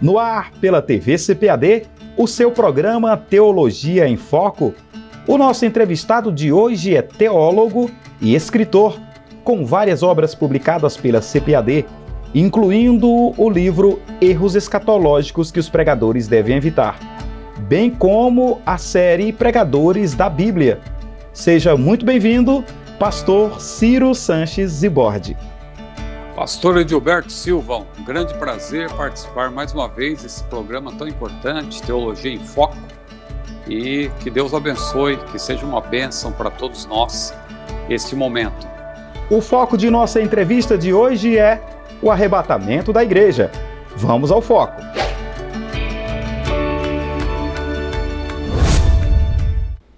No ar, pela TV CPAD, o seu programa Teologia em Foco. O nosso entrevistado de hoje é teólogo e escritor, com várias obras publicadas pela CPAD, incluindo o livro Erros Escatológicos que os Pregadores Devem Evitar, bem como a série Pregadores da Bíblia. Seja muito bem-vindo, Pastor Ciro Sanches Zibordi. Pastor Edilberto Silva, um grande prazer participar mais uma vez desse programa tão importante, Teologia em Foco, e que Deus abençoe, que seja uma bênção para todos nós este momento. O foco de nossa entrevista de hoje é o arrebatamento da igreja. Vamos ao foco.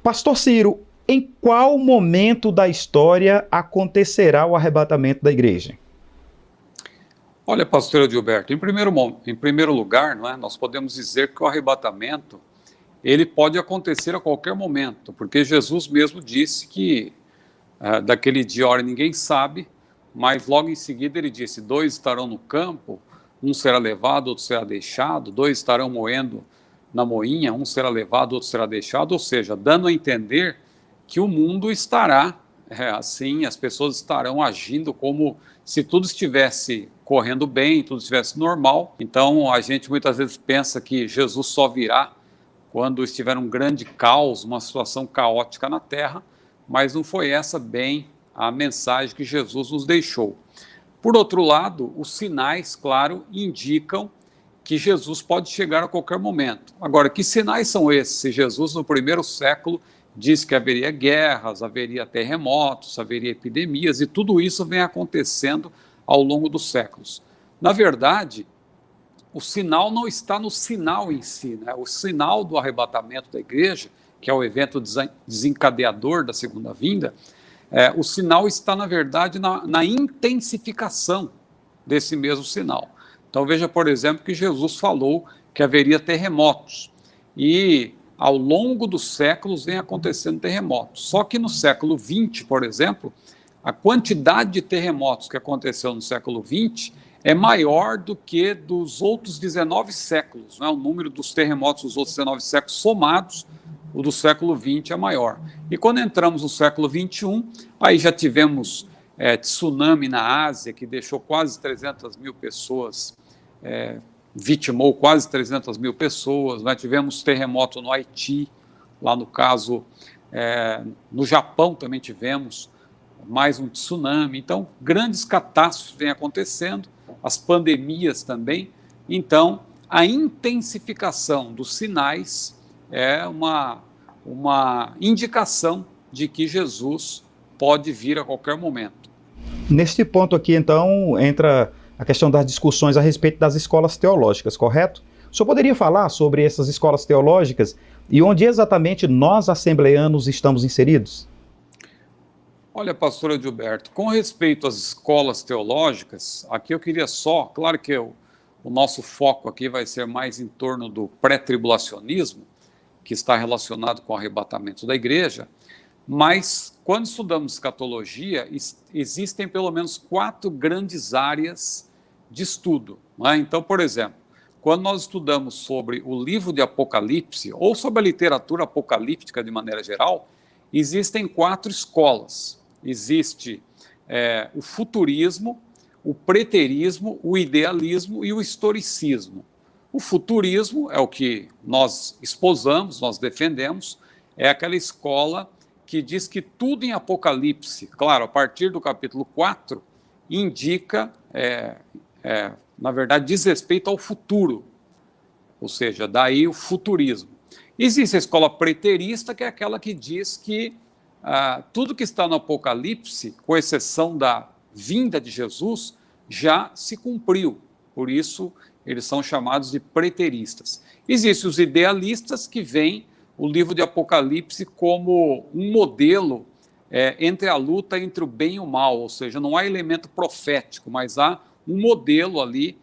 Pastor Ciro, em qual momento da história acontecerá o arrebatamento da igreja? Olha, pastor Edilberto, em primeiro lugar, nós podemos dizer que o arrebatamento ele pode acontecer a qualquer momento, porque Jesus mesmo disse que daquele dia, hora, ninguém sabe, mas logo em seguida ele disse, 2 estarão no campo, um será levado, outro será deixado, 2 estarão moendo na moinha, um será levado, outro será deixado, ou seja, dando a entender que o mundo estará assim, as pessoas estarão agindo como se tudo estivesse correndo bem, tudo estivesse normal. Então a gente muitas vezes pensa que Jesus só virá quando estiver um grande caos, uma situação caótica na Terra, mas não foi essa bem a mensagem que Jesus nos deixou. Por outro lado, os sinais, claro, indicam que Jesus pode chegar a qualquer momento. Agora, que sinais são esses? Se Jesus no primeiro século disse que haveria guerras, haveria terremotos, haveria epidemias, e tudo isso vem acontecendo ao longo dos séculos. Na verdade, o sinal não está no sinal em si, O sinal do arrebatamento da igreja, que é o evento desencadeador da segunda vinda, o sinal está, na verdade, na intensificação desse mesmo sinal. Então veja, por exemplo, que Jesus falou que haveria terremotos, e ao longo dos séculos vem acontecendo terremotos. Só que no século XX, por exemplo, a quantidade de terremotos que aconteceu no século XX é maior do que dos outros 19 séculos. O número dos terremotos dos outros 19 séculos somados, o do século XX é maior. E quando entramos no século XXI, aí já tivemos tsunami na Ásia, que deixou quase 300 mil pessoas, vitimou quase 300 mil pessoas. Nós tivemos terremoto no Haiti, lá no caso, no Japão também tivemos mais um tsunami. Então, grandes catástrofes vêm acontecendo, as pandemias também. Então, a intensificação dos sinais é uma indicação de que Jesus pode vir a qualquer momento. Neste ponto aqui, então, entra a questão das discussões a respeito das escolas teológicas, correto? O senhor poderia falar sobre essas escolas teológicas e onde exatamente nós, assembleanos, estamos inseridos? Olha, pastor Edilberto, com respeito às escolas teológicas, aqui eu queria claro que o nosso foco aqui vai ser mais em torno do pré-tribulacionismo, que está relacionado com o arrebatamento da igreja, mas quando estudamos escatologia, existem pelo menos 4 grandes áreas de estudo. Então, por exemplo, quando nós estudamos sobre o livro de Apocalipse, ou sobre a literatura apocalíptica de maneira geral, existem 4 escolas. Existe o futurismo, o preterismo, o idealismo e o historicismo. O futurismo é o que nós esposamos, nós defendemos, é aquela escola que diz que tudo em Apocalipse, claro, a partir do capítulo 4, indica, na verdade, diz respeito ao futuro, ou seja, daí o futurismo. Existe a escola preterista, que é aquela que diz que tudo que está no Apocalipse, com exceção da vinda de Jesus, já se cumpriu. Por isso, eles são chamados de preteristas. Existem os idealistas, que veem o livro de Apocalipse como um modelo entre a luta entre o bem e o mal, ou seja, não há elemento profético, mas há um modelo ali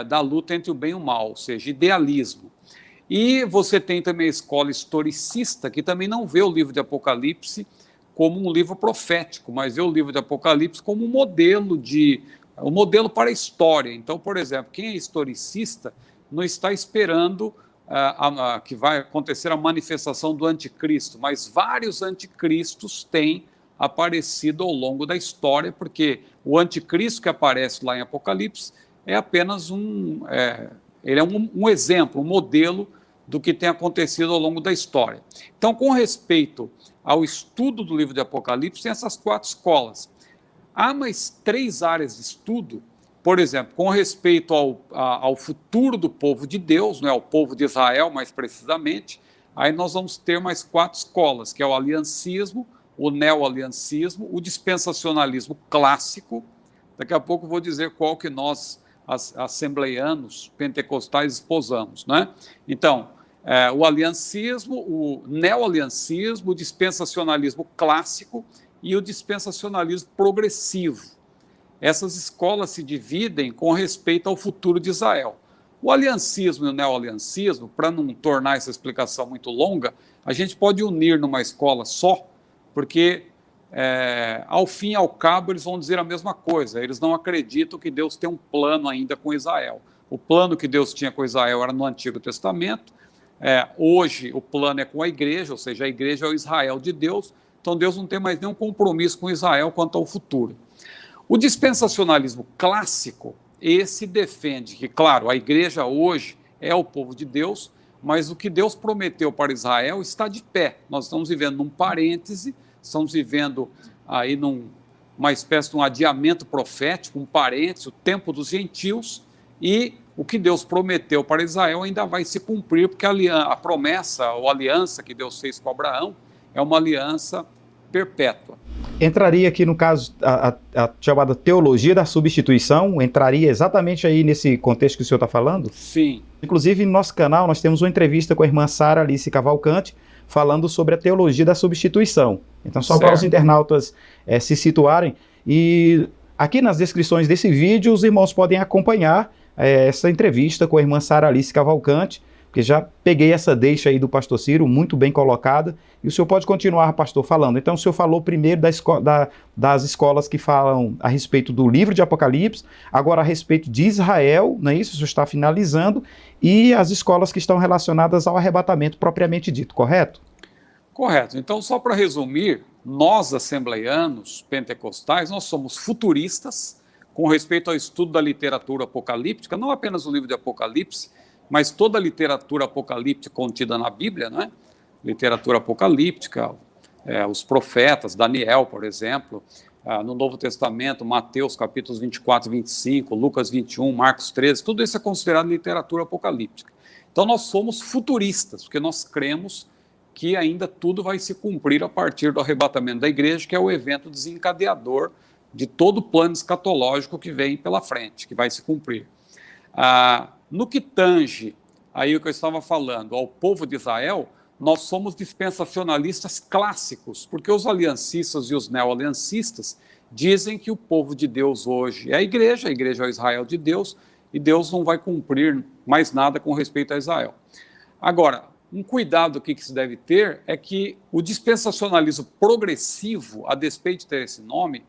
da luta entre o bem e o mal, ou seja, idealismo. E você tem também a escola historicista, que também não vê o livro de Apocalipse como um livro profético, mas vê o livro de Apocalipse como um modelo para a história. Então, por exemplo, quem é historicista não está esperando que vai acontecer a manifestação do anticristo, mas vários anticristos têm aparecido ao longo da história, porque o anticristo que aparece lá em Apocalipse é apenas um exemplo, um modelo do que tem acontecido ao longo da história. Então, com respeito ao estudo do livro de Apocalipse, tem essas 4 escolas. Há mais 3 áreas de estudo, por exemplo, com respeito ao futuro do povo de Deus, ao povo de Israel, mais precisamente, aí nós vamos ter mais 4 escolas, que é o aliancismo, o neo-aliancismo, o dispensacionalismo clássico. Daqui a pouco eu vou dizer qual que nós, assembleianos, pentecostais, esposamos, né? Então, o aliancismo, o neo-aliancismo, o dispensacionalismo clássico e o dispensacionalismo progressivo. Essas escolas se dividem com respeito ao futuro de Israel. O aliancismo e o neo-aliancismo, para não tornar essa explicação muito longa, a gente pode unir numa escola só, porque, ao fim e ao cabo, eles vão dizer a mesma coisa. Eles não acreditam que Deus tem um plano ainda com Israel. O plano que Deus tinha com Israel era no Antigo Testamento. Hoje, o plano é com a igreja, ou seja, a igreja é o Israel de Deus. Então, Deus não tem mais nenhum compromisso com Israel quanto ao futuro. O dispensacionalismo clássico, esse defende que, claro, a igreja hoje é o povo de Deus, mas o que Deus prometeu para Israel está de pé. Nós estamos vivendo num parêntese, estamos vivendo aí numa espécie de um adiamento profético, um parêntese, o tempo dos gentios, e o que Deus prometeu para Israel ainda vai se cumprir, porque a promessa ou aliança que Deus fez com Abraão é uma aliança perpétua. Entraria aqui, no caso, a chamada teologia da substituição, entraria exatamente aí nesse contexto que o senhor está falando? Sim. Inclusive, no nosso canal, nós temos uma entrevista com a irmã Sara Alice Cavalcante, falando sobre a teologia da substituição. Então, só para os internautas se situarem. E aqui nas descrições desse vídeo, os irmãos podem acompanhar essa entrevista com a irmã Sara Alice Cavalcante, porque já peguei essa deixa aí do pastor Ciro, muito bem colocada, e o senhor pode continuar, pastor, falando. Então, o senhor falou primeiro das escolas que falam a respeito do livro de Apocalipse, agora a respeito de Israel, não é isso? O senhor está finalizando, e as escolas que estão relacionadas ao arrebatamento propriamente dito, correto? Correto. Então, só para resumir, nós, assembleianos, pentecostais, nós somos futuristas com respeito ao estudo da literatura apocalíptica, não apenas o livro de Apocalipse, mas toda a literatura apocalíptica contida na Bíblia, né? Literatura apocalíptica, os profetas, Daniel, por exemplo, no Novo Testamento, Mateus capítulos 24 e 25, Lucas 21, Marcos 13, tudo isso é considerado literatura apocalíptica. Então nós somos futuristas, porque nós cremos que ainda tudo vai se cumprir a partir do arrebatamento da igreja, que é o evento desencadeador de todo o plano escatológico que vem pela frente, que vai se cumprir. No que tange aí o que eu estava falando, ao povo de Israel, nós somos dispensacionalistas clássicos, porque os aliancistas e os neo-aliancistas dizem que o povo de Deus hoje é a igreja é o Israel de Deus, e Deus não vai cumprir mais nada com respeito a Israel. Agora, um cuidado aqui que se deve ter é que o dispensacionalismo progressivo, a despeito de ter esse nome,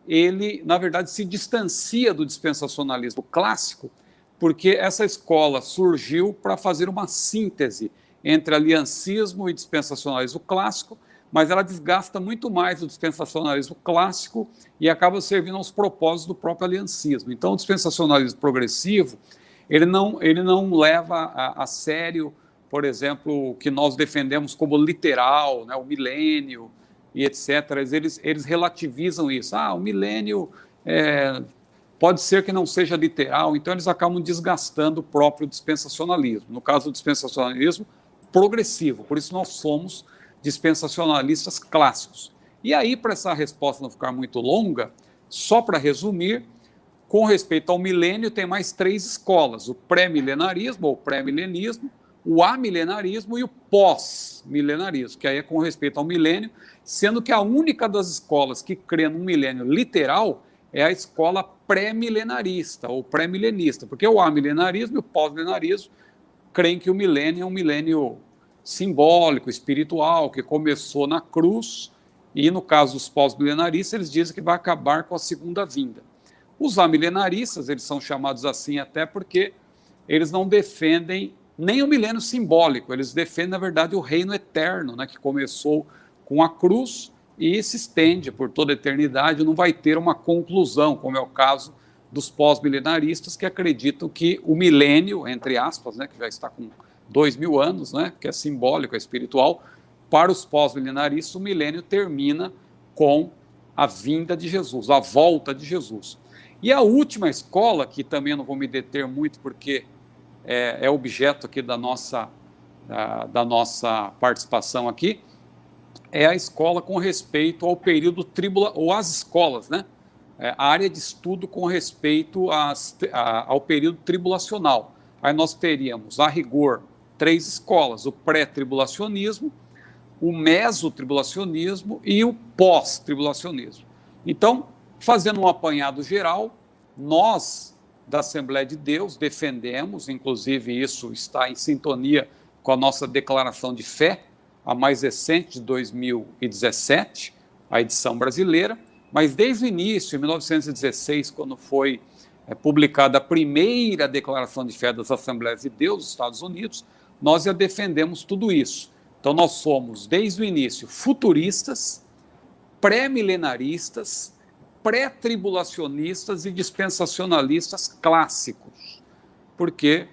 ele, na verdade, se distancia do dispensacionalismo clássico, porque essa escola surgiu para fazer uma síntese entre aliancismo e dispensacionalismo clássico, mas ela desgasta muito mais o dispensacionalismo clássico e acaba servindo aos propósitos do próprio aliancismo. Então, o dispensacionalismo progressivo, ele não leva a sério, por exemplo, o que nós defendemos como literal, né, o milênio e etc. Eles relativizam isso. O milênio pode ser que não seja literal, então eles acabam desgastando o próprio dispensacionalismo. No caso do dispensacionalismo progressivo, por isso nós somos dispensacionalistas clássicos. E aí, para essa resposta não ficar muito longa, só para resumir, com respeito ao milênio, tem mais 3 escolas: o pré-milenarismo ou pré-milenismo, o amilenarismo e o pós-milenarismo, que aí é com respeito ao milênio, sendo que a única das escolas que crê num milênio literal é a escola pré-milenarista ou pré-milenista, porque o amilenarismo e o pós-milenarismo creem que o milênio é um milênio simbólico, espiritual, que começou na cruz, e no caso dos pós-milenaristas, eles dizem que vai acabar com a segunda vinda. Os amilenaristas, eles são chamados assim até porque eles não defendem nem o milênio simbólico, eles defendem, na verdade, o reino eterno, né, que começou com a cruz e se estende por toda a eternidade, não vai ter uma conclusão, como é o caso dos pós-milenaristas, que acreditam que o milênio, entre aspas, né, que já está com 2000 anos, né, que é simbólico, é espiritual, para os pós-milenaristas o milênio termina com a vinda de Jesus, a volta de Jesus. E a última escola, que também eu não vou me deter muito porque é objeto aqui da nossa participação aqui, é a escola com respeito ao período ou as escolas, né? A área de estudo com respeito ao período tribulacional. Aí nós teríamos, a rigor, 3 escolas: o pré-tribulacionismo, o mesotribulacionismo e o pós-tribulacionismo. Então, fazendo um apanhado geral, nós, da Assembleia de Deus, defendemos, inclusive isso está em sintonia com a nossa declaração de fé, a mais recente, de 2017, a edição brasileira, mas desde o início, em 1916, quando foi publicada a primeira declaração de fé das Assembleias de Deus dos Estados Unidos, nós já defendemos tudo isso. Então nós somos, desde o início, futuristas, pré-milenaristas, pré-tribulacionistas e dispensacionalistas clássicos, porque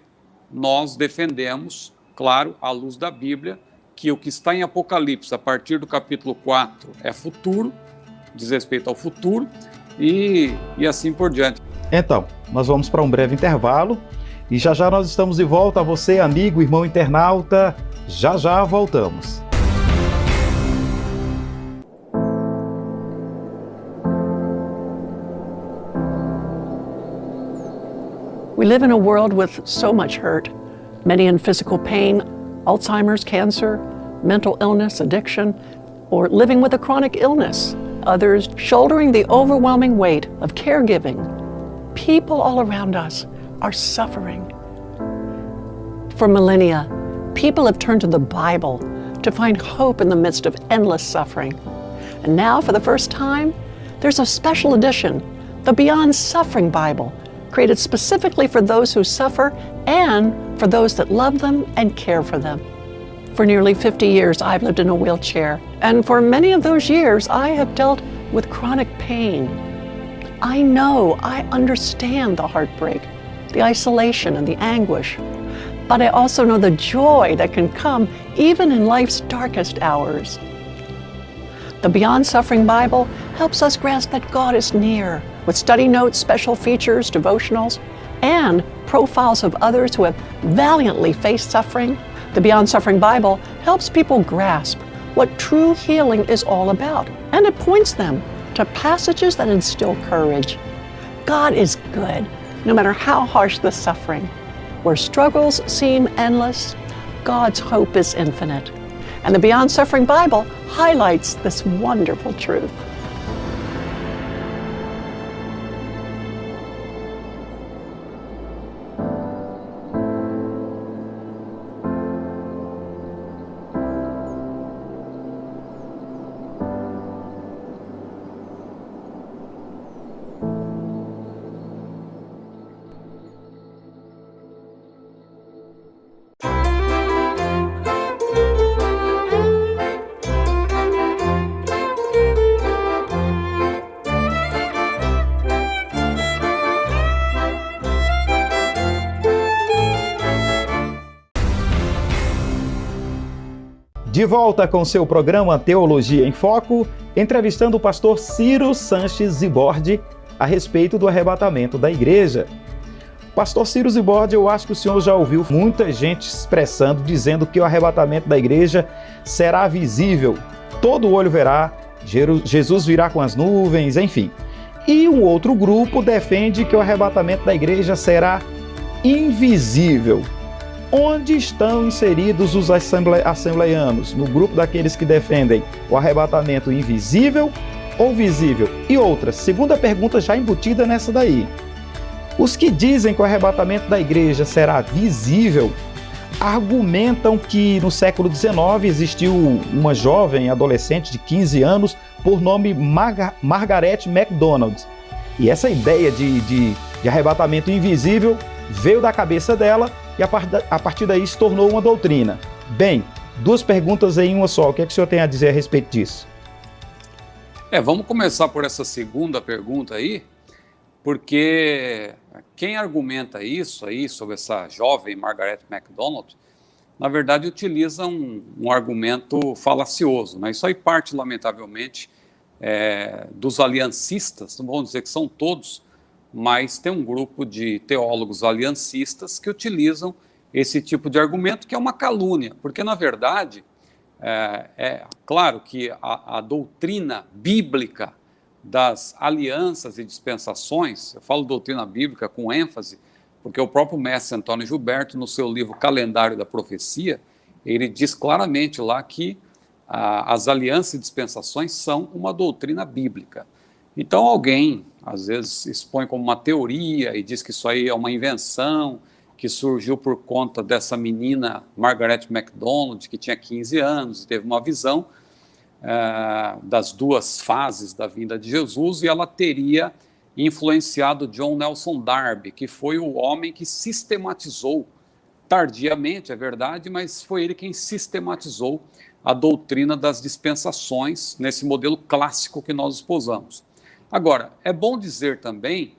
nós defendemos, claro, à luz da Bíblia, que o que está em Apocalipse, a partir do capítulo 4, é futuro, diz respeito ao futuro, e assim por diante. Então, nós vamos para um breve intervalo, e já já nós estamos de volta. A você, amigo, irmão internauta, já já voltamos. We live in a world with so much hurt, many in physical pain, Alzheimer's, cancer, mental illness, addiction, or living with a chronic illness. Others shouldering the overwhelming weight of caregiving. People all around us are suffering. For millennia, people have turned to the Bible to find hope in the midst of endless suffering. And now, for the first time, there's a special edition, the Beyond Suffering Bible, created specifically for those who suffer and for those that love them and care for them. For nearly 50 years, I've lived in a wheelchair, and for many of those years, I have dealt with chronic pain. I know, I understand the heartbreak, the isolation, and the anguish, but I also know the joy that can come even in life's darkest hours. The Beyond Suffering Bible helps us grasp that God is near, with study notes, special features, devotionals, and profiles of others who have valiantly faced suffering. The Beyond Suffering Bible helps people grasp what true healing is all about, and it points them to passages that instill courage. God is good, no matter how harsh the suffering. Where struggles seem endless, God's hope is infinite. And the Beyond Suffering Bible highlights this wonderful truth. De volta com seu programa Teologia em Foco, entrevistando o pastor Ciro Sanches Zibordi a respeito do arrebatamento da igreja. Pastor Ciro Zibordi, eu acho que o senhor já ouviu muita gente expressando, dizendo que o arrebatamento da igreja será visível, todo olho verá, Jesus virá com as nuvens, enfim. E um outro grupo defende que o arrebatamento da igreja será invisível. Onde estão inseridos os assembleianos? No grupo daqueles que defendem o arrebatamento invisível ou visível? E outra, segunda pergunta já embutida nessa daí. Os que dizem que o arrebatamento da igreja será visível argumentam que no século XIX existiu uma jovem adolescente de 15 anos por nome Margaret MacDonald. E essa ideia de arrebatamento invisível veio da cabeça dela e a partir daí se tornou uma doutrina. Bem, duas perguntas em uma só. O que é que o senhor tem a dizer a respeito disso? Vamos começar por essa segunda pergunta aí, porque quem argumenta isso aí sobre essa jovem Margaret MacDonald, na verdade utiliza um argumento falacioso, né? Isso aí parte, lamentavelmente, dos aliancistas, não vamos dizer que são todos, mas tem um grupo de teólogos aliancistas que utilizam esse tipo de argumento, que é uma calúnia, porque, na verdade, é claro que a doutrina bíblica das alianças e dispensações, eu falo doutrina bíblica com ênfase, porque o próprio mestre Antônio Gilberto, no seu livro Calendário da Profecia, ele diz claramente lá que as alianças e dispensações são uma doutrina bíblica. Então alguém, às vezes, expõe como uma teoria e diz que isso aí é uma invenção, que surgiu por conta dessa menina Margaret MacDonald, que tinha 15 anos, e teve uma visão das duas fases da vinda de Jesus, e ela teria influenciado John Nelson Darby, que foi o homem que sistematizou, tardiamente, é verdade, mas foi ele quem sistematizou a doutrina das dispensações nesse modelo clássico que nós esposamos. Agora, é bom dizer também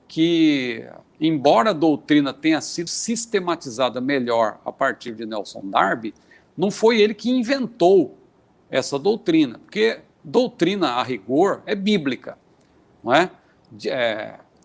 que, embora a doutrina tenha sido sistematizada melhor a partir de Nelson Darby, não foi ele que inventou essa doutrina, porque doutrina, a rigor, é bíblica, não é?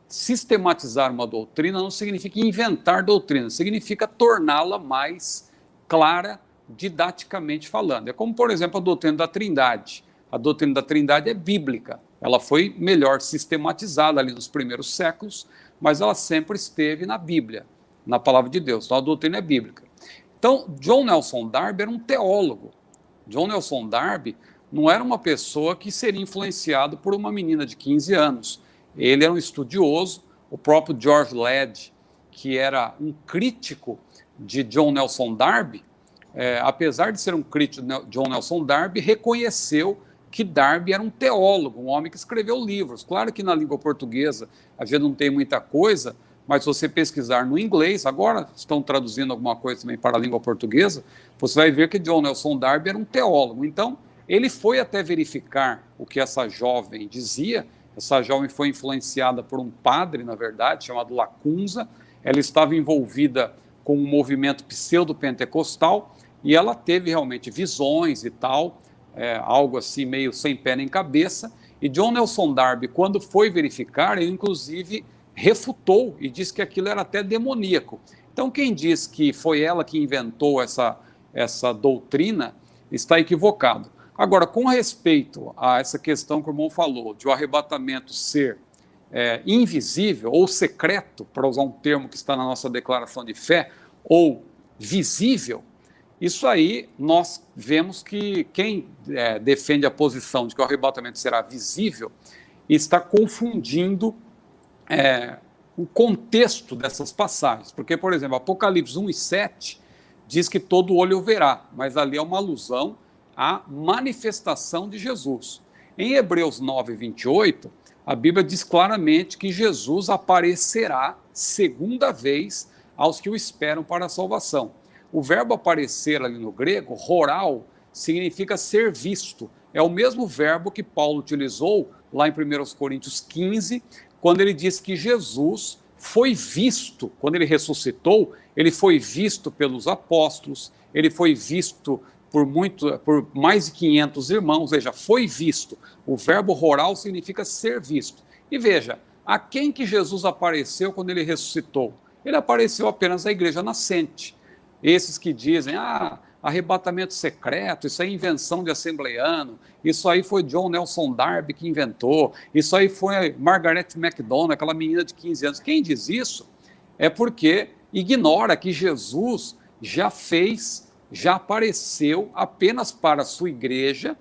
Sistematizar uma doutrina não significa inventar doutrina, significa torná-la mais clara didaticamente falando. É como, por exemplo, a doutrina da Trindade. A doutrina da Trindade é bíblica, ela foi melhor sistematizada ali nos primeiros séculos, mas ela sempre esteve na Bíblia, na palavra de Deus, então a doutrina é bíblica. Então, John Nelson Darby era um teólogo. John Nelson Darby não era uma pessoa que seria influenciado por uma menina de 15 anos. Ele era um estudioso, o próprio George Ladd, que era um crítico de John Nelson Darby, apesar de ser um crítico de John Nelson Darby, reconheceu que Darby era um teólogo, um homem que escreveu livros. Claro que na língua portuguesa a gente não tem muita coisa, mas se você pesquisar no inglês, agora estão traduzindo alguma coisa também para a língua portuguesa, você vai ver que John Nelson Darby era um teólogo. Então, ele foi até verificar o que essa jovem dizia. Essa jovem foi influenciada por um padre, na verdade, chamado Lacunza. Ela estava envolvida com um movimento pseudo-pentecostal e ela teve realmente visões e tal, algo assim meio sem pé nem cabeça. E John Nelson Darby, quando foi verificar, ele inclusive refutou e disse que aquilo era até demoníaco. Então, quem diz que foi ela que inventou essa doutrina está equivocado. Agora, com respeito a essa questão que o irmão falou, de o arrebatamento ser invisível ou secreto, para usar um termo que está na nossa declaração de fé, ou visível, isso aí nós vemos que quem defende a posição de que o arrebatamento será visível está confundindo o contexto dessas passagens. Porque, por exemplo, Apocalipse 1 e 7 diz que todo olho o verá, mas ali é uma alusão à manifestação de Jesus. Em Hebreus 9, 28, a Bíblia diz claramente que Jesus aparecerá segunda vez aos que o esperam para a salvação. O verbo aparecer ali no grego, horal, significa ser visto. É o mesmo verbo que Paulo utilizou lá em 1 Coríntios 15, quando ele diz que Jesus foi visto, quando ele ressuscitou, ele foi visto pelos apóstolos, ele foi visto por mais de 500 irmãos, ou seja, foi visto. O verbo horal significa ser visto. E veja, a quem que Jesus apareceu quando ele ressuscitou? Ele apareceu apenas à igreja nascente. Esses que dizem, arrebatamento secreto, isso é invenção de assembleiano, isso aí foi John Nelson Darby que inventou, isso aí foi Margaret MacDonald, aquela menina de 15 anos. Quem diz isso é porque ignora que Jesus já apareceu apenas para a sua igreja,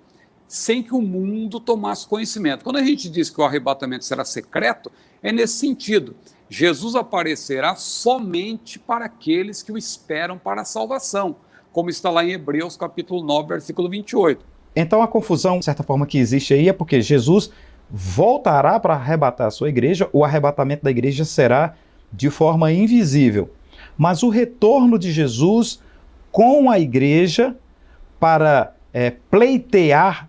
sem que o mundo tomasse conhecimento. Quando a gente diz que o arrebatamento será secreto, é nesse sentido. Jesus aparecerá somente para aqueles que o esperam para a salvação, como está lá em Hebreus capítulo 9, versículo 28. Então a confusão, de certa forma, que existe aí é porque Jesus voltará para arrebatar a sua igreja, o arrebatamento da igreja será de forma invisível. Mas o retorno de Jesus com a igreja para pleitear,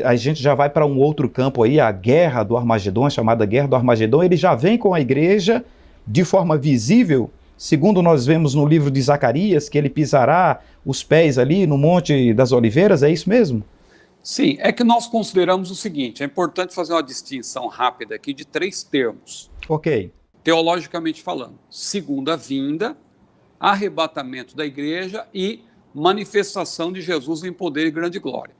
a gente já vai para um outro campo aí, a guerra do Armagedon, a chamada guerra do Armagedon, ele já vem com a igreja de forma visível, segundo nós vemos no livro de Zacarias, que ele pisará os pés ali no Monte das Oliveiras, é isso mesmo? Sim, é que nós consideramos o seguinte, é importante fazer uma distinção rápida aqui de 3 termos. Ok. Teologicamente falando, segunda vinda, arrebatamento da igreja e manifestação de Jesus em poder e grande glória.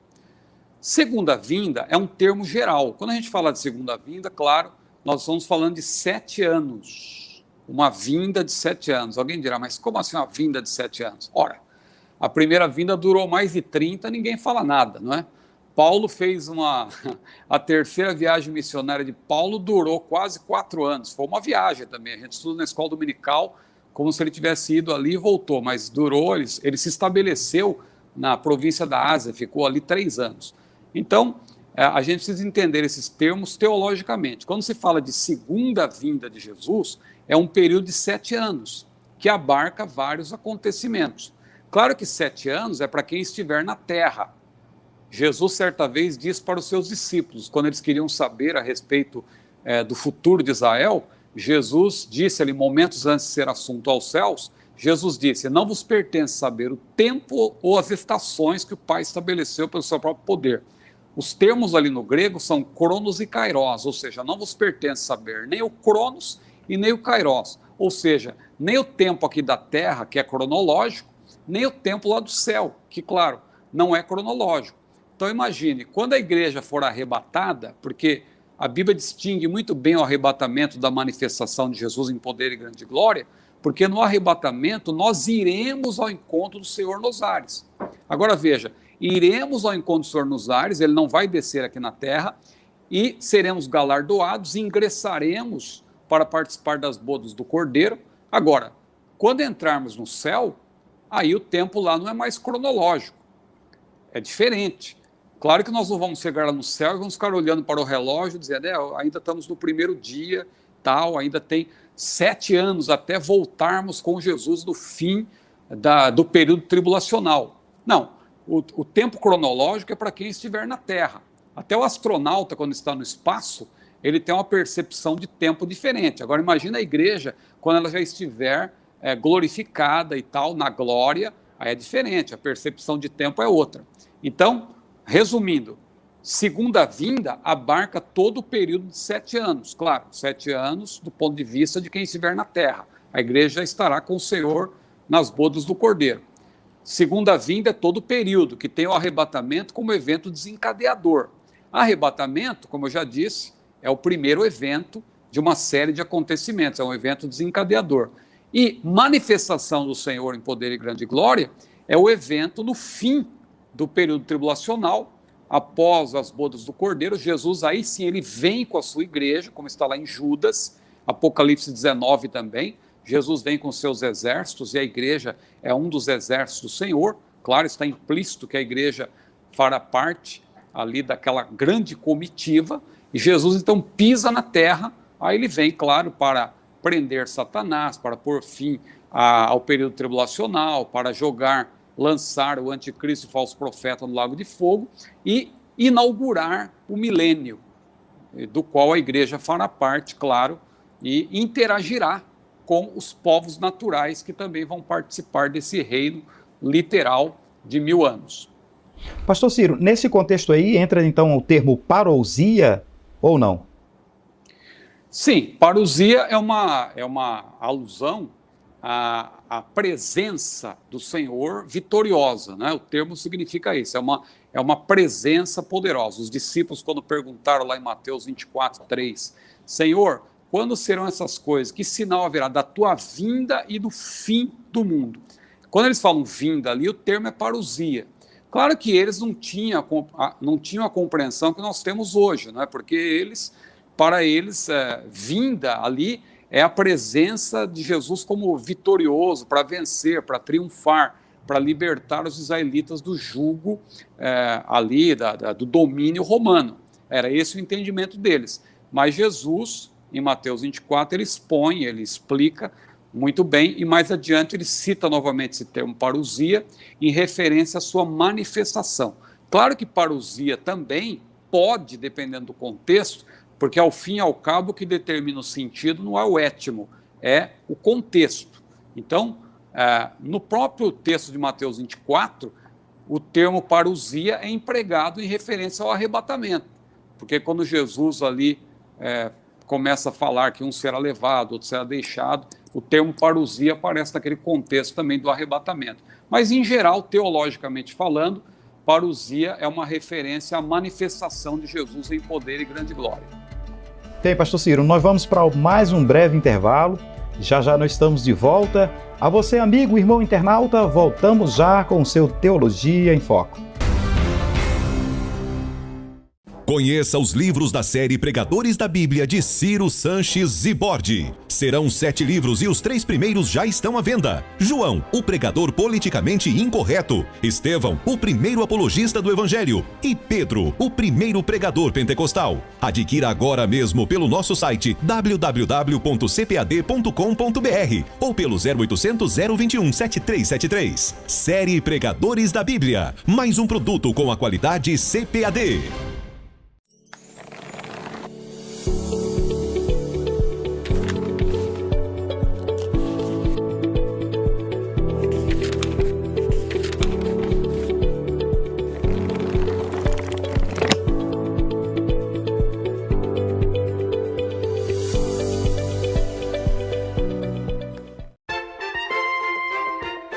Segunda vinda é um termo geral. Quando a gente fala de segunda vinda, claro, nós estamos falando de 7 anos. Uma vinda de 7 anos. Alguém dirá, mas como assim uma vinda de 7 anos? Ora, a primeira vinda durou mais de 30, ninguém fala nada, não é? Paulo fez a terceira viagem missionária de Paulo durou quase 4 anos. Foi uma viagem também. A gente estuda na escola dominical como se ele tivesse ido ali e voltou, mas durou, ele se estabeleceu na província da Ásia, ficou ali 3 anos. Então, a gente precisa entender esses termos teologicamente. Quando se fala de segunda vinda de Jesus, é um período de 7 anos, que abarca vários acontecimentos. Claro que 7 anos é para quem estiver na terra. Jesus, certa vez, disse para os seus discípulos, quando eles queriam saber a respeito do futuro de Israel, Jesus disse ali, momentos antes de ser assunto aos céus, Jesus disse, não vos pertence saber o tempo ou as estações que o Pai estabeleceu pelo seu próprio poder. Os termos ali no grego são cronos e kairos, ou seja, não vos pertence saber nem o cronos e nem o kairos, ou seja, nem o tempo aqui da terra, que é cronológico, nem o tempo lá do céu, que, claro, não é cronológico. Então imagine, quando a igreja for arrebatada, porque a Bíblia distingue muito bem o arrebatamento da manifestação de Jesus em poder e grande glória, porque no arrebatamento nós iremos ao encontro do Senhor nos ares. Agora veja, iremos ao encontro do Senhor nos ares, ele não vai descer aqui na terra, e seremos galardoados, ingressaremos para participar das bodas do Cordeiro. Agora, quando entrarmos no céu, aí o tempo lá não é mais cronológico, é diferente. Claro que nós não vamos chegar lá no céu e vamos ficar olhando para o relógio e dizendo, ainda estamos no primeiro dia, tal, ainda tem 7 anos até voltarmos com Jesus no fim do período tribulacional. Não, o tempo cronológico é para quem estiver na Terra. Até o astronauta, quando está no espaço, ele tem uma percepção de tempo diferente. Agora, imagina a igreja, quando ela já estiver glorificada e tal, na glória, aí é diferente, a percepção de tempo é outra. Então, resumindo, segunda vinda abarca todo o período de 7 anos. Claro, 7 anos do ponto de vista de quem estiver na terra. A igreja já estará com o Senhor nas bodas do Cordeiro. Segunda vinda é todo o período, que tem o arrebatamento como evento desencadeador. Arrebatamento, como eu já disse, é o primeiro evento de uma série de acontecimentos, é um evento desencadeador. E manifestação do Senhor em poder e grande glória é o evento no fim do período tribulacional, após as bodas do Cordeiro. Jesus, aí sim, ele vem com a sua igreja, como está lá em Judas, Apocalipse 19 também. Jesus vem com seus exércitos e a igreja é um dos exércitos do Senhor. Claro, está implícito que a igreja fará parte ali daquela grande comitiva. E Jesus, então, pisa na terra. Aí ele vem, claro, para prender Satanás, para pôr fim ao período tribulacional, para lançar o anticristo e falso profeta no lago de fogo e inaugurar o milênio, do qual a igreja fará parte, claro, e interagirá com os povos naturais que também vão participar desse reino literal de 1000 anos. Pastor Ciro, nesse contexto aí entra então o termo parousia ou não? Sim, parousia é uma alusão à presença do Senhor vitoriosa, né? O termo significa isso, é uma presença poderosa. Os discípulos, quando perguntaram lá em Mateus 24:3, Senhor, quando serão essas coisas? Que sinal haverá da tua vinda e do fim do mundo? Quando eles falam vinda ali, o termo é parousia. Claro que eles não tinham a compreensão que nós temos hoje, né? Porque para eles, vinda ali é a presença de Jesus como vitorioso, para vencer, para triunfar, para libertar os israelitas do jugo ali, do domínio romano. Era esse o entendimento deles. Mas Jesus, em Mateus 24, ele expõe, ele explica muito bem, e mais adiante ele cita novamente esse termo parousia, em referência à sua manifestação. Claro que parousia também pode, dependendo do contexto, porque ao fim e ao cabo o que determina o sentido não é o étimo, é o contexto. Então, no próprio texto de Mateus 24, o termo parousia é empregado em referência ao arrebatamento, porque quando Jesus ali começa a falar que um será levado, outro será deixado, o termo parousia aparece naquele contexto também do arrebatamento. Mas, em geral, teologicamente falando, parousia é uma referência à manifestação de Jesus em poder e grande glória. Bem, pastor Ciro, nós vamos para mais um breve intervalo. Já já nós estamos de volta. A você, amigo, irmão internauta, voltamos já com o seu Teologia em Foco. Conheça os livros da série Pregadores da Bíblia de Ciro Sanches Zibordi. Serão 7 livros e os 3 primeiros já estão à venda. João, o pregador politicamente incorreto. Estevão, o primeiro apologista do Evangelho. E Pedro, o primeiro pregador pentecostal. Adquira agora mesmo pelo nosso site www.cpad.com.br ou pelo 0800 021 7373. Série Pregadores da Bíblia. Mais um produto com a qualidade CPAD.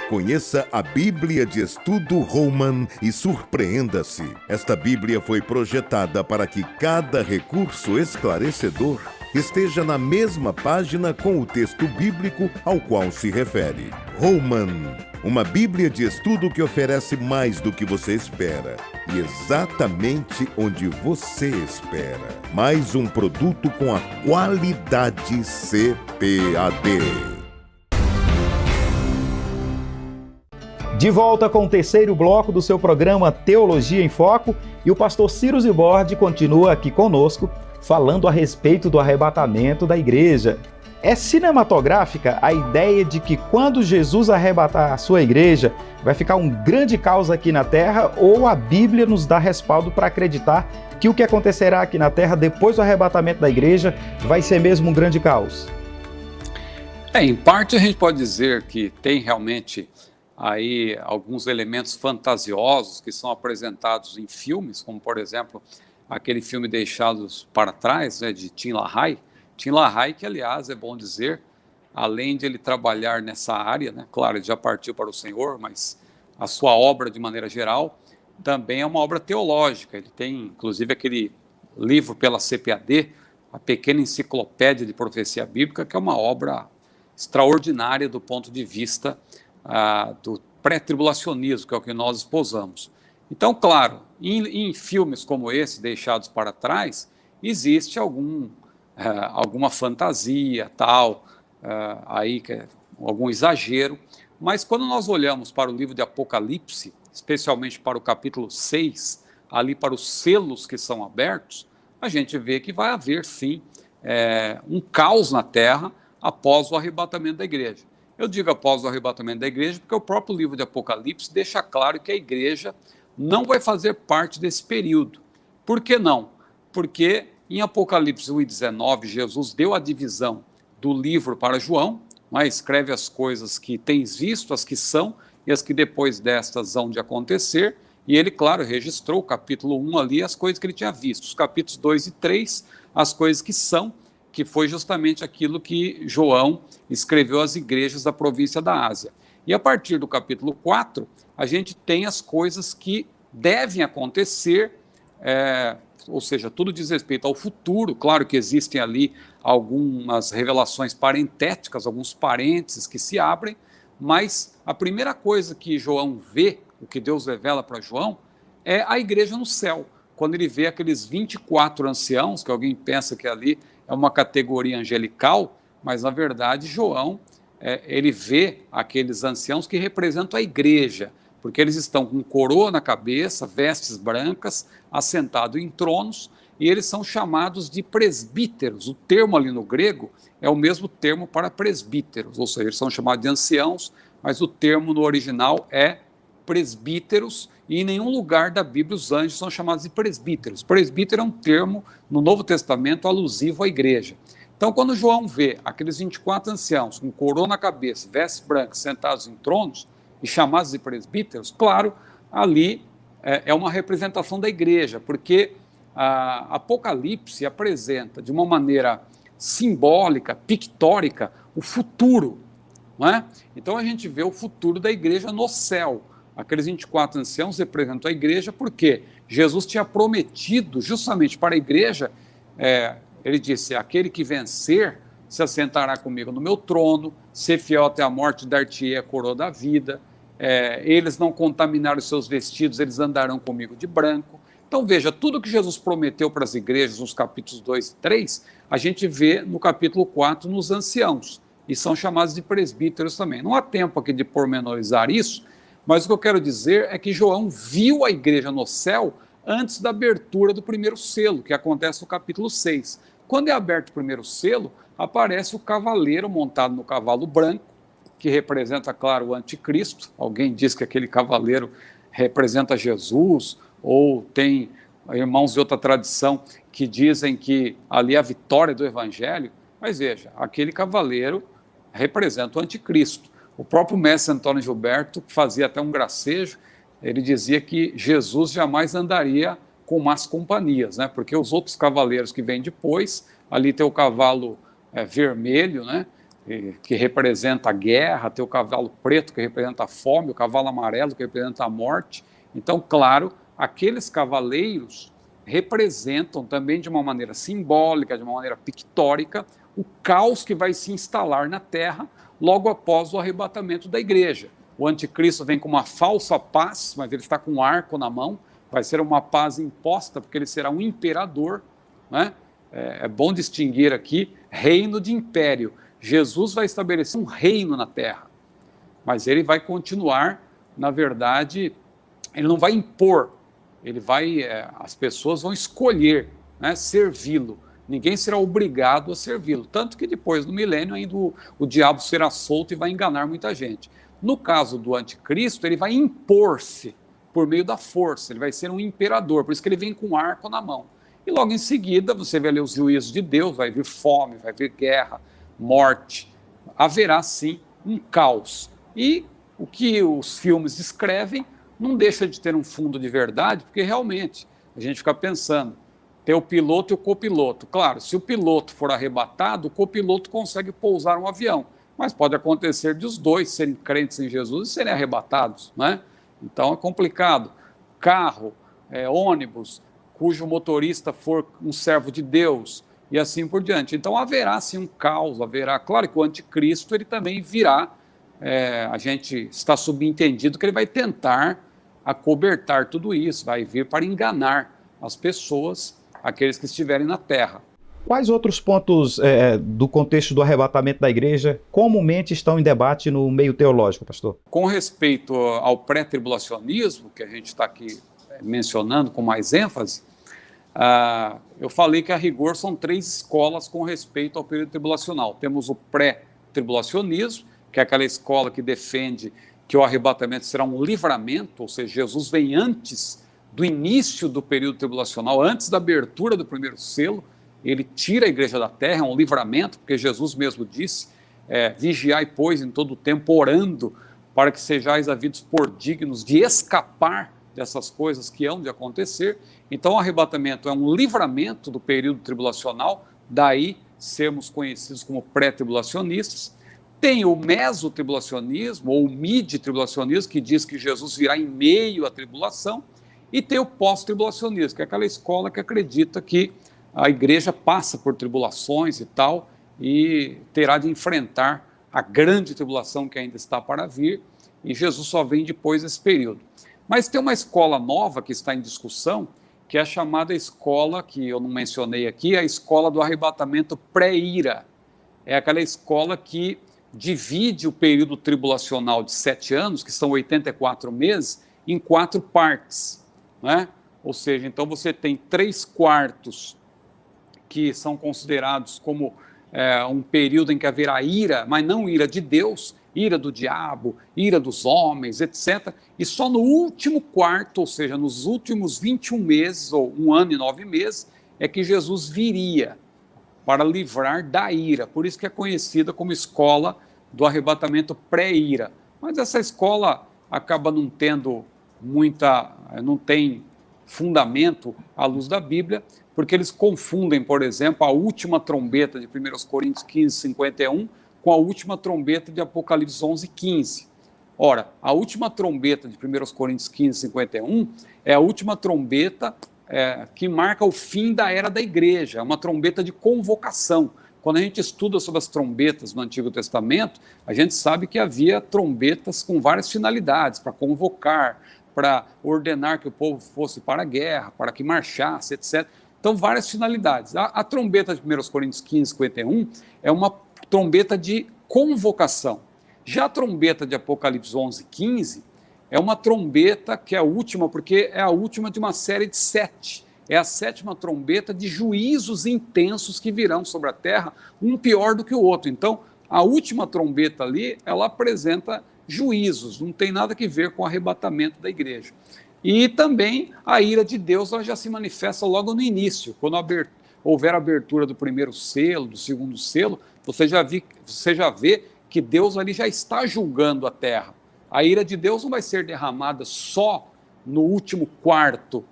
Conheça a Bíblia de Estudo Holman e surpreenda-se. Esta Bíblia foi projetada para que cada recurso esclarecedor esteja na mesma página com o texto bíblico ao qual se refere. Holman, uma Bíblia de estudo que oferece mais do que você espera e exatamente onde você espera. Mais um produto com a qualidade CPAD. De volta com o terceiro bloco do seu programa Teologia em Foco, e o pastor Ciro Zibordi continua aqui conosco, falando a respeito do arrebatamento da igreja. É cinematográfica a ideia de que quando Jesus arrebatar a sua igreja, vai ficar um grande caos aqui na Terra, ou a Bíblia nos dá respaldo para acreditar que o que acontecerá aqui na Terra depois do arrebatamento da igreja vai ser mesmo um grande caos? Em parte a gente pode dizer que tem realmente aí alguns elementos fantasiosos que são apresentados em filmes, como por exemplo aquele filme Deixados para Trás, de Tim LaHaye. Tim LaHaye, que aliás é bom dizer, além de ele trabalhar nessa área, claro, ele já partiu para o Senhor, mas a sua obra de maneira geral também é uma obra teológica. Ele tem inclusive aquele livro pela CPAD, a Pequena Enciclopédia de Profecia Bíblica, que é uma obra extraordinária do ponto de vista do pré-tribulacionismo, que é o que nós esposamos. Então, claro, em filmes como esse, Deixados para Trás, existe alguma fantasia, algum exagero, mas quando nós olhamos para o livro de Apocalipse, especialmente para o capítulo 6, ali para os selos que são abertos, a gente vê que vai haver, sim, um caos na terra após o arrebatamento da igreja. Eu digo após o arrebatamento da igreja porque o próprio livro de Apocalipse deixa claro que a igreja não vai fazer parte desse período. Por que não? Porque em Apocalipse 1:19, Jesus deu a divisão do livro para João, escreve as coisas que tens visto, as que são, e as que depois destas hão de acontecer, e ele, claro, registrou o capítulo 1 ali, as coisas que ele tinha visto, os capítulos 2 e 3, as coisas que são, que foi justamente aquilo que João escreveu às igrejas da província da Ásia. E a partir do capítulo 4, a gente tem as coisas que devem acontecer, ou seja, tudo diz respeito ao futuro. Claro que existem ali algumas revelações parentéticas, alguns parênteses que se abrem, mas a primeira coisa que João vê, o que Deus revela para João, é a igreja no céu. Quando ele vê aqueles 24 anciãos, que alguém pensa que ali é uma categoria angelical, mas na verdade João, ele vê aqueles anciãos que representam a igreja, porque eles estão com coroa na cabeça, vestes brancas, assentados em tronos, e eles são chamados de presbíteros. O termo ali no grego é o mesmo termo para presbíteros, ou seja, eles são chamados de anciãos, mas o termo no original é presbíteros, e em nenhum lugar da Bíblia os anjos são chamados de presbíteros. Presbítero é um termo no Novo Testamento alusivo à igreja. Então, quando João vê aqueles 24 anciãos com coroa na cabeça, vestes brancas, sentados em tronos e chamados de presbíteros, claro, ali é uma representação da igreja, porque Apocalipse apresenta de uma maneira simbólica, pictórica, o futuro, não é? Então a gente vê o futuro da igreja no céu. Aqueles 24 anciãos representam a igreja porque Jesus tinha prometido justamente para a igreja, ele disse, aquele que vencer se assentará comigo no meu trono, ser fiel até a morte, dar-te-ei a coroa da vida, eles não contaminaram os seus vestidos, eles andarão comigo de branco. Então veja, tudo que Jesus prometeu para as igrejas nos capítulos 2 e 3, a gente vê no capítulo 4 nos anciãos, e são chamados de presbíteros também. Não há tempo aqui de pormenorizar isso, mas o que eu quero dizer é que João viu a igreja no céu antes da abertura do primeiro selo, que acontece no capítulo 6. Quando é aberto o primeiro selo, aparece o cavaleiro montado no cavalo branco, que representa, claro, o anticristo. Alguém diz que aquele cavaleiro representa Jesus, ou tem irmãos de outra tradição que dizem que ali é a vitória do evangelho, mas veja, aquele cavaleiro representa o anticristo. O próprio mestre Antônio Gilberto fazia até um gracejo, ele dizia que Jesus jamais andaria com más companhias, né? Porque os outros cavaleiros que vêm depois, ali tem o cavalo vermelho, né? Que representa a guerra, tem o cavalo preto, que representa a fome, o cavalo amarelo, que representa a morte. Então, claro, aqueles cavaleiros representam também de uma maneira simbólica, de uma maneira pictórica, o caos que vai se instalar na terra logo após o arrebatamento da igreja. O anticristo vem com uma falsa paz, mas ele está com um arco na mão, vai ser uma paz imposta, porque ele será um imperador, né? É bom distinguir aqui reino de império. Jesus vai estabelecer um reino na terra, mas ele vai continuar, na verdade, ele não vai impor, as pessoas vão escolher, né, servi-lo. Ninguém será obrigado a servi-lo, tanto que depois do milênio ainda o diabo será solto e vai enganar muita gente. No caso do anticristo, ele vai impor-se por meio da força, ele vai ser um imperador, por isso que ele vem com um arco na mão. E logo em seguida, você vai ler os juízos de Deus, vai vir fome, vai vir guerra, morte, haverá sim um caos. E o que os filmes descrevem não deixa de ter um fundo de verdade, porque realmente a gente fica pensando, tem o piloto e o copiloto. Claro, se o piloto for arrebatado, o copiloto consegue pousar um avião, mas pode acontecer de os dois serem crentes em Jesus e serem arrebatados, né? Então é complicado. Carro, ônibus, cujo motorista for um servo de Deus e assim por diante. Então haverá sim um caos, haverá. Claro que o anticristo ele também virá, a gente está subentendido que ele vai tentar acobertar tudo isso, vai vir para enganar as pessoas, aqueles que estiverem na terra. Quais outros pontos do contexto do arrebatamento da igreja comumente estão em debate no meio teológico, pastor? Com respeito ao pré-tribulacionismo, que a gente está aqui mencionando com mais ênfase, eu falei que a rigor são 3 escolas com respeito ao período tribulacional. Temos o pré-tribulacionismo, que é aquela escola que defende que o arrebatamento será um livramento, ou seja, Jesus vem antes do início do período tribulacional, antes da abertura do primeiro selo, ele tira a igreja da terra, é um livramento, porque Jesus mesmo disse, vigiai, pois, em todo o tempo, orando, para que sejais havidos por dignos de escapar dessas coisas que hão de acontecer. Então o arrebatamento é um livramento do período tribulacional, daí sermos conhecidos como pré-tribulacionistas. Tem o mesotribulacionismo, ou o mid-tribulacionismo, que diz que Jesus virá em meio à tribulação, e tem o pós-tribulacionismo, que é aquela escola que acredita que a igreja passa por tribulações e tal, e terá de enfrentar a grande tribulação que ainda está para vir, e Jesus só vem depois desse período. Mas tem uma escola nova que está em discussão, que é a chamada escola, que eu não mencionei aqui, a escola do arrebatamento pré-ira. É aquela escola que divide o período tribulacional de 7 anos, que são 84 meses, em 4 partes, né? ou seja, então você tem 3/4 que são considerados como um período em que haverá ira, mas não ira de Deus, ira do diabo, ira dos homens, etc. E só no último quarto, ou seja, nos últimos 21 meses, ou 1 ano e 9 meses, é que Jesus viria para livrar da ira. Por isso que é conhecida como escola do arrebatamento pré-ira. Mas essa escola acaba não tendo não tem fundamento à luz da Bíblia, porque eles confundem, por exemplo, a última trombeta de 1 Coríntios 15:51 com a última trombeta de Apocalipse 11:15. Ora, a última trombeta de 1 Coríntios 15:51 é a última trombeta que marca o fim da era da igreja, é uma trombeta de convocação. Quando a gente estuda sobre as trombetas no Antigo Testamento, a gente sabe que havia trombetas com várias finalidades, para convocar, para ordenar que o povo fosse para a guerra, para que marchasse, etc. Então, várias finalidades. A trombeta de 1 Coríntios 15:51 é uma trombeta de convocação. Já a trombeta de Apocalipse 11:15 é uma trombeta que é a última, porque é a última de uma série de 7. É a 7ª trombeta de juízos intensos que virão sobre a terra, um pior do que o outro. Então, a última trombeta ali, ela apresenta juízos, não tem nada a ver com o arrebatamento da igreja. E também a ira de Deus, ela já se manifesta logo no início, quando houver a abertura do primeiro selo, do segundo selo, você já vê que Deus ali já está julgando a terra. A ira de Deus não vai ser derramada só no último quarto,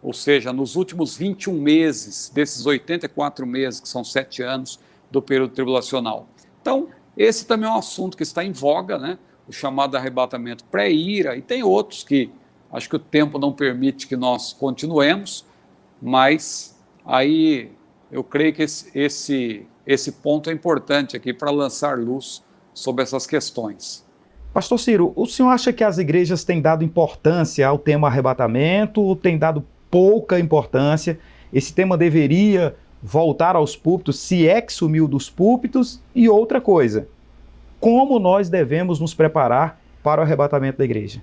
ou seja, nos últimos 21 meses, desses 84 meses, que são 7 anos do período tribulacional. Então, esse também é um assunto que está em voga, né? O chamado arrebatamento pré-ira, e tem outros que acho que o tempo não permite que nós continuemos, mas aí eu creio que esse ponto é importante aqui para lançar luz sobre essas questões. Pastor Ciro, o senhor acha que as igrejas têm dado importância ao tema arrebatamento ou têm dado pouca importância? Esse tema deveria voltar aos púlpitos, se é que sumiu dos púlpitos? E outra coisa, como nós devemos nos preparar para o arrebatamento da igreja?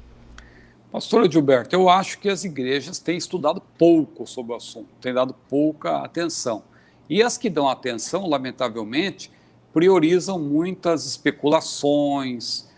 Pastor Gilberto, eu acho que as igrejas têm estudado pouco sobre o assunto, têm dado pouca atenção. E as que dão atenção, lamentavelmente, priorizam muitas especulações,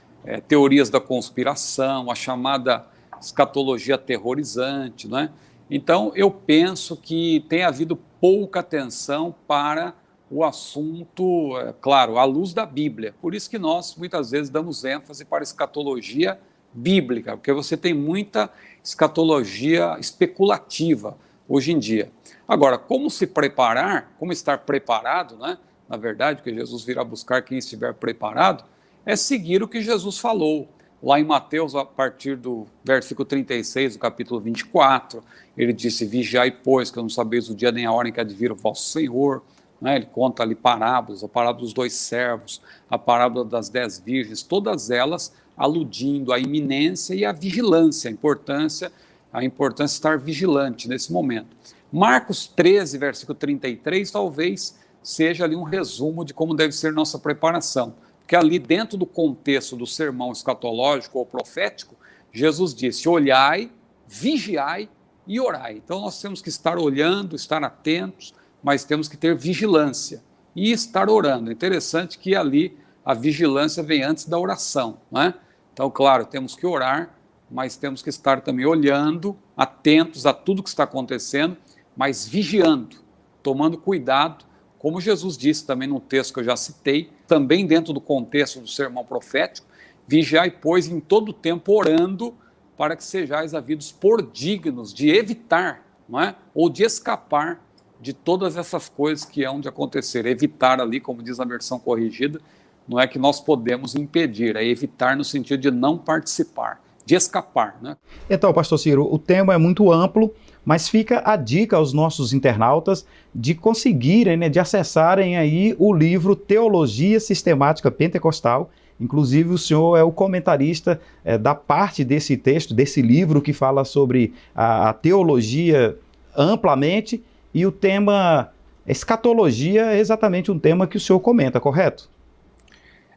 teorias da conspiração, a chamada escatologia aterrorizante, né? Então, eu penso que tem havido pouca atenção para o assunto, claro, à luz da Bíblia. Por isso que nós, muitas vezes, damos ênfase para a escatologia bíblica, porque você tem muita escatologia especulativa hoje em dia. Agora, como se preparar, como estar preparado, né? Na verdade, porque Jesus virá buscar quem estiver preparado, é seguir o que Jesus falou. Lá em Mateus, a partir do versículo 36, do capítulo 24, ele disse, vigiai, pois, que não sabeis o dia nem a hora em que há de vir o vosso Senhor. Né? Ele conta ali parábolas, a parábola dos 2 servos, a parábola das 10 virgens, todas elas aludindo à iminência e à vigilância, a importância de estar vigilante nesse momento. Marcos 13, versículo 33, talvez seja ali um resumo de como deve ser nossa preparação. Porque ali dentro do contexto do sermão escatológico ou profético, Jesus disse, olhai, vigiai e orai. Então nós temos que estar olhando, estar atentos, mas temos que ter vigilância e estar orando. É interessante que ali a vigilância vem antes da oração, não é? Então, claro, temos que orar, mas temos que estar também olhando, atentos a tudo que está acontecendo, mas vigiando, tomando cuidado, como Jesus disse também no texto que eu já citei, também dentro do contexto do sermão profético, vigiai, pois, em todo o tempo orando, para que sejais havidos por dignos de evitar, não é? Ou de escapar de todas essas coisas que hão de acontecer. Evitar ali, como diz na versão corrigida, não é que nós podemos impedir, é evitar no sentido de não participar, de escapar, né? Então, pastor Ciro, o tema é muito amplo, mas fica a dica aos nossos internautas de conseguirem, né, de acessarem aí o livro Teologia Sistemática Pentecostal. Inclusive o senhor é o comentarista da parte desse texto, desse livro que fala sobre a teologia amplamente, e o tema escatologia é exatamente um tema que o senhor comenta, correto?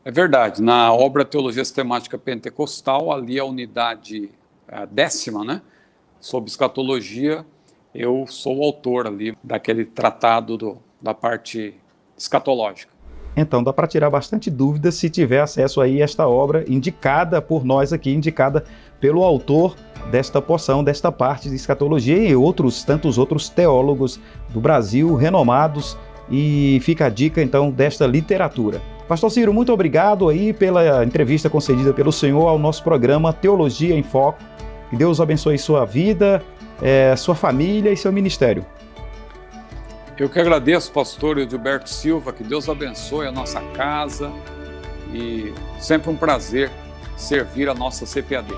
É verdade, na obra Teologia Sistemática Pentecostal, ali a unidade 10ª, né, sobre escatologia, eu sou o autor ali daquele tratado da parte escatológica. Então dá para tirar bastante dúvidas se tiver acesso aí a esta obra indicada por nós aqui, indicada pelo autor desta porção, desta parte de escatologia e tantos outros teólogos do Brasil renomados, e fica a dica então desta literatura. Pastor Ciro, muito obrigado aí pela entrevista concedida pelo senhor ao nosso programa Teologia em Foco. Que Deus abençoe sua vida, sua família e seu ministério. Eu que agradeço, pastor Edilberto Silva, que Deus abençoe a nossa casa e sempre um prazer servir a nossa CPAD.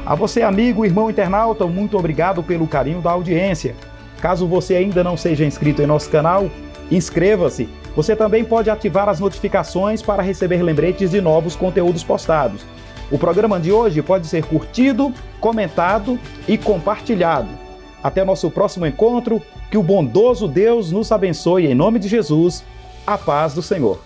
A você, amigo, irmão internauta, muito obrigado pelo carinho da audiência. Caso você ainda não seja inscrito em nosso canal, inscreva-se. Você também pode ativar as notificações para receber lembretes de novos conteúdos postados. O programa de hoje pode ser curtido, comentado e compartilhado. Até nosso próximo encontro. Que o bondoso Deus nos abençoe em nome de Jesus. A paz do Senhor.